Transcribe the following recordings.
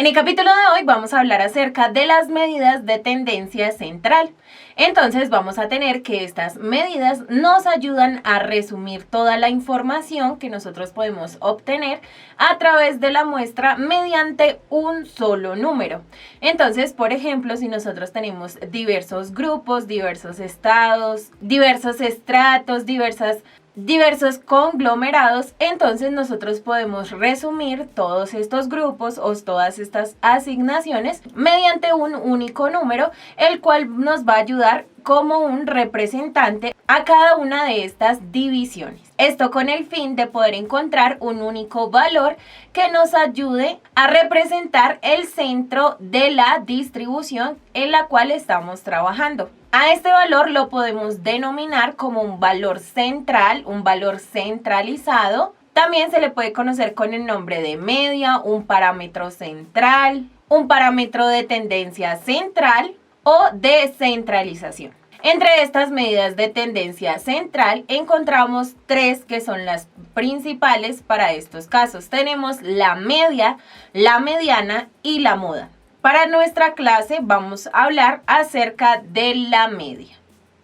En el capítulo de hoy vamos a hablar acerca de las medidas de tendencia central. Entonces vamos a tener que estas medidas nos ayudan a resumir toda la información que nosotros podemos obtener a través de la muestra mediante un solo número. Entonces, por ejemplo, si nosotros tenemos diversos grupos, diversos estados, diversos estratos, diversos conglomerados, entonces nosotros podemos resumir todos estos grupos o todas estas asignaciones mediante un único número, el cual nos va a ayudar como un representante a cada una de estas divisiones. Esto con el fin de poder encontrar un único valor que nos ayude a representar el centro de la distribución en la cual estamos trabajando. A este valor lo podemos denominar como un valor central, un valor centralizado. También se le puede conocer con el nombre de media, un parámetro central, un parámetro de tendencia central o de centralización. Entre estas medidas de tendencia central encontramos tres que son las principales para estos casos. Tenemos la media, la mediana y la moda. Para nuestra clase vamos a hablar acerca de la media.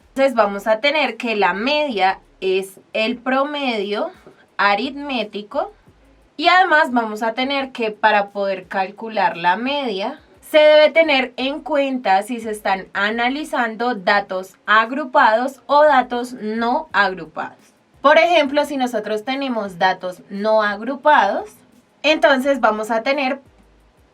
Entonces vamos a tener que la media es el promedio aritmético y además vamos a tener que para poder calcular la media se debe tener en cuenta si se están analizando datos agrupados o datos no agrupados. Por ejemplo, si nosotros tenemos datos no agrupados, entonces vamos a tener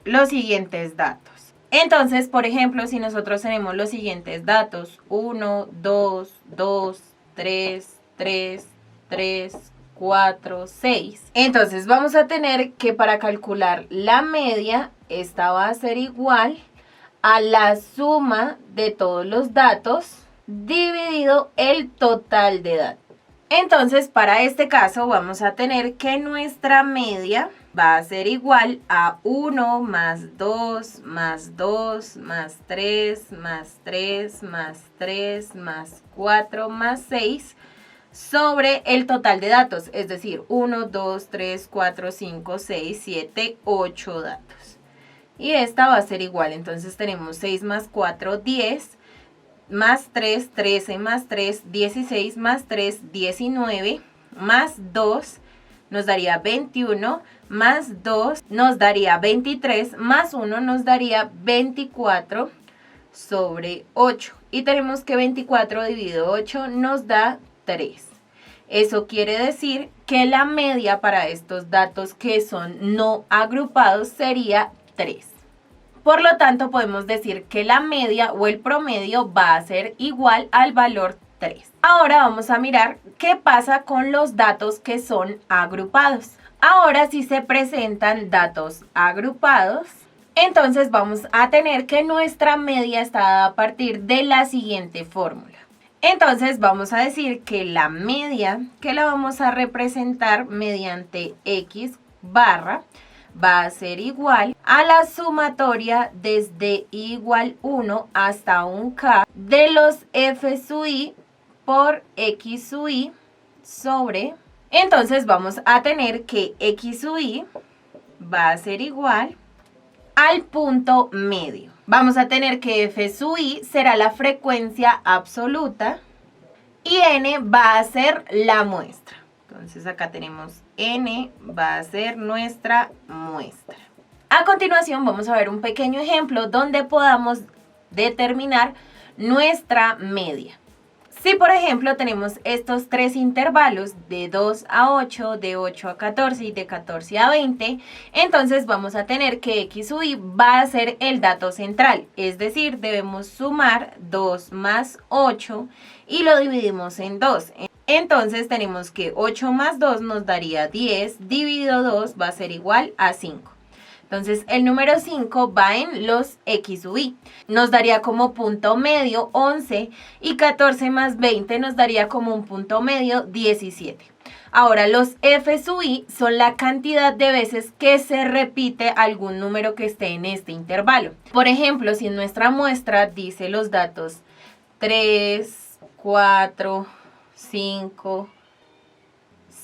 los siguientes datos. Entonces, por ejemplo, si nosotros tenemos los siguientes datos, 1, 2, 2, 3, 3, 3, 4, 6. Entonces vamos a tener que para calcular la media, esta va a ser igual a la suma de todos los datos dividido el total de datos. Entonces, para este caso vamos a tener que nuestra media va a ser igual a 1 más 2 más 2 más 3 más 3 más 3 más 4 más 6 sobre el total de datos, es decir, 1, 2, 3, 4, 5, 6, 7, 8 datos. Y esta va a ser igual, entonces tenemos 6 más 4, 10, más 3, 13, más 3, 16, más 3, 19, más 2 nos daría 21, más 2 nos daría 23, más 1 nos daría 24 sobre 8. Y tenemos que 24 dividido 8 nos da 3. Eso quiere decir que la media para estos datos que son no agrupados sería 3. Por lo tanto, podemos decir que la media o el promedio va a ser igual al valor 3. Ahora vamos a mirar qué pasa con los datos que son agrupados. Ahora, si se presentan datos agrupados, entonces vamos a tener que nuestra media está dada a partir de la siguiente fórmula. Entonces vamos a decir que la media, que la vamos a representar mediante X barra, va a ser igual a la sumatoria desde i igual 1 hasta un k de los f sub i por x sub i sobre. Entonces vamos a tener que x sub i va a ser igual al punto medio. Vamos a tener que f sub i será la frecuencia absoluta y n va a ser la muestra. Entonces acá tenemos n va a ser nuestra muestra. A continuación vamos a ver un pequeño ejemplo donde podamos determinar nuestra media. Si por ejemplo tenemos estos tres intervalos de 2 a 8, de 8 a 14 y de 14 a 20, entonces vamos a tener que x sub i va a ser el dato central, es decir, debemos sumar 2 más 8 y lo dividimos en 2. Entonces tenemos que 8 más 2 nos daría 10, dividido 2 va a ser igual a 5. Entonces el número 5 va en los x sub i. Nos daría como punto medio 11 y 14 más 20 nos daría como un punto medio 17. Ahora los f sub i son la cantidad de veces que se repite algún número que esté en este intervalo. Por ejemplo, si en nuestra muestra dice los datos 3, 4, 5,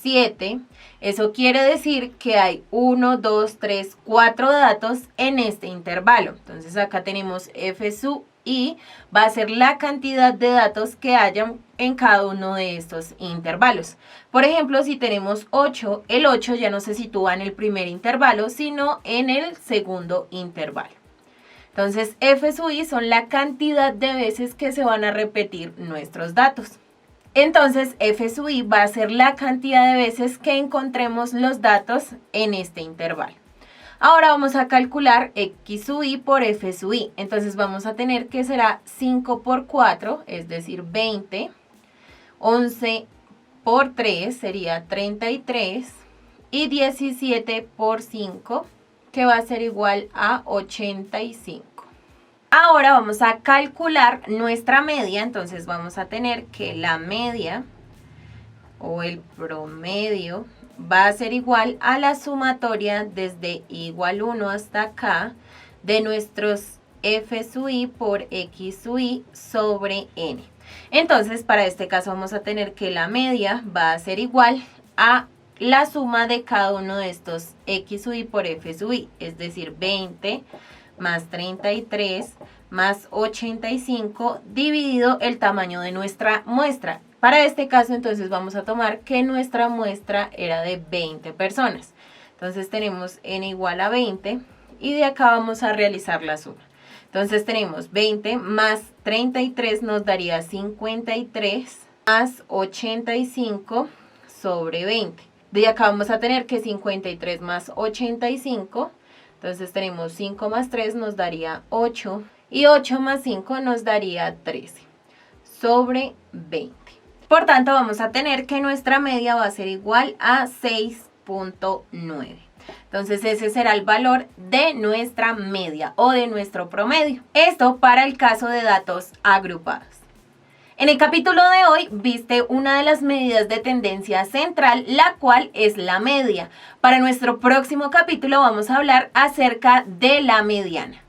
7. Eso quiere decir que hay 1, 2, 3, 4 datos en este intervalo. Entonces acá tenemos f sub i, va a ser la cantidad de datos que hayan en cada uno de estos intervalos. Por ejemplo, si tenemos 8, el 8 ya no se sitúa en el primer intervalo, sino en el segundo intervalo. Entonces, f sub i son la cantidad de veces que se van a repetir nuestros datos. Entonces, f sub i va a ser la cantidad de veces que encontremos los datos en este intervalo. Ahora vamos a calcular x sub i por f sub i. Entonces vamos a tener que será 5 por 4, es decir, 20. 11 por 3 sería 33. Y 17 por 5, que va a ser igual a 85. Ahora vamos a calcular nuestra media. Entonces vamos a tener que la media o el promedio va a ser igual a la sumatoria desde igual 1 hasta acá de nuestros f sub i por x sub i sobre n. Entonces, para este caso vamos a tener que la media va a ser igual a la suma de cada uno de estos x sub i por f sub i, es decir, 20 más 33 más 85 dividido el tamaño de nuestra muestra. Para este caso, entonces, vamos a tomar que nuestra muestra era de 20 personas. Entonces, tenemos n igual a 20 y de acá vamos a realizar la suma. Entonces, tenemos 20 más 33 nos daría 53 más 85 sobre 20. De acá vamos a tener que 53 más 85, entonces tenemos 5 más 3 nos daría 8 y 8 más 5 nos daría 13 sobre 20. Por tanto, vamos a tener que nuestra media va a ser igual a 6.9. Entonces ese será el valor de nuestra media o de nuestro promedio. Esto para el caso de datos agrupados. En el capítulo de hoy viste una de las medidas de tendencia central, la cual es la media. Para nuestro próximo capítulo vamos a hablar acerca de la mediana.